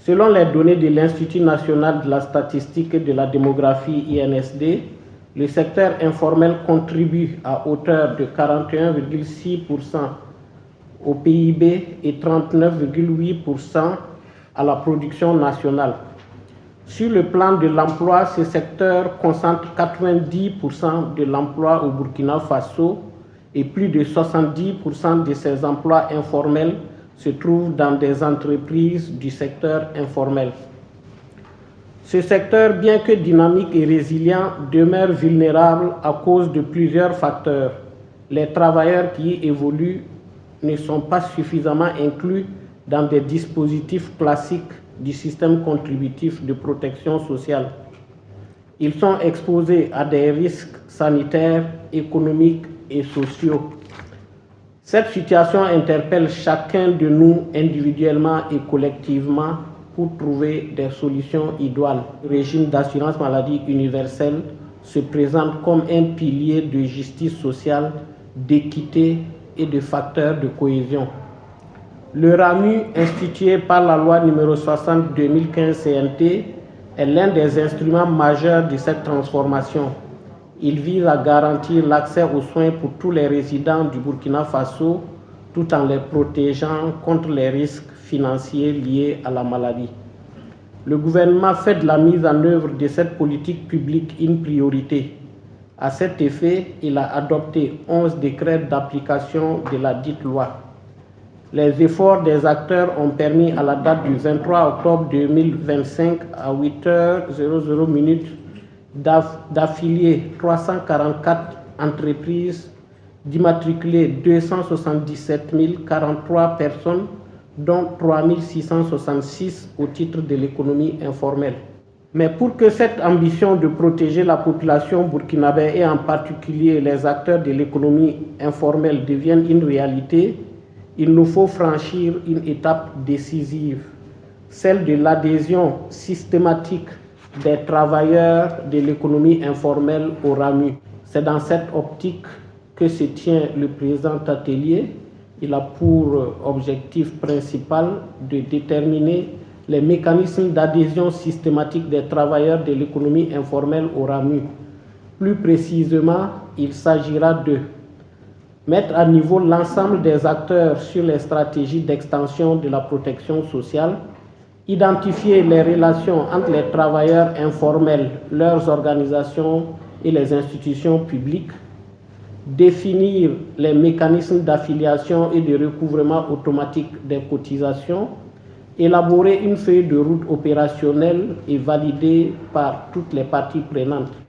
Selon les données de l'Institut national de la statistique et de la démographie INSD, le secteur informel contribue à hauteur de 41,6% au PIB et 39,8% à la production nationale. Sur le plan de l'emploi, ce secteur concentre 90% de l'emploi au Burkina Faso et plus de 70% de ces emplois informels se trouvent dans des entreprises du secteur informel. Ce secteur, bien que dynamique et résilient, demeure vulnérable à cause de plusieurs facteurs. Les travailleurs qui y évoluent ne sont pas suffisamment inclus dans des dispositifs classiques du système contributif de protection sociale. Ils sont exposés à des risques sanitaires, économiques et sociaux. Cette situation interpelle chacun de nous individuellement et collectivement pour trouver des solutions idoines. Le régime d'assurance maladie universelle se présente comme un pilier de justice sociale, d'équité et de facteur de cohésion. Le RAMU, institué par la loi n° 60/2015 CNT, est l'un des instruments majeurs de cette transformation. Il vise à garantir l'accès aux soins pour tous les résidents du Burkina Faso, tout en les protégeant contre les risques financiers liés à la maladie. Le gouvernement fait de la mise en œuvre de cette politique publique une priorité. À cet effet, il a adopté 11 décrets d'application de la dite loi. Les efforts des acteurs ont permis à la date du 23 octobre 2025 à 8h00 d'affilier 344 entreprises, d'immatriculer 277 043 personnes, dont 3 666 au titre de l'économie informelle. Mais pour que cette ambition de protéger la population burkinabé et en particulier les acteurs de l'économie informelle devienne une réalité, il nous faut franchir une étape décisive, celle de l'adhésion systématique des travailleurs de l'économie informelle au RAMU. C'est dans cette optique que se tient le présent atelier. Il a pour objectif principal de déterminer les mécanismes d'adhésion systématique des travailleurs de l'économie informelle au RAMU. Plus précisément, il s'agira de mettre à niveau l'ensemble des acteurs sur les stratégies d'extension de la protection sociale, identifier les relations entre les travailleurs informels, leurs organisations et les institutions publiques, définir les mécanismes d'affiliation et de recouvrement automatique des cotisations, élaborer une feuille de route opérationnelle et validée par toutes les parties prenantes.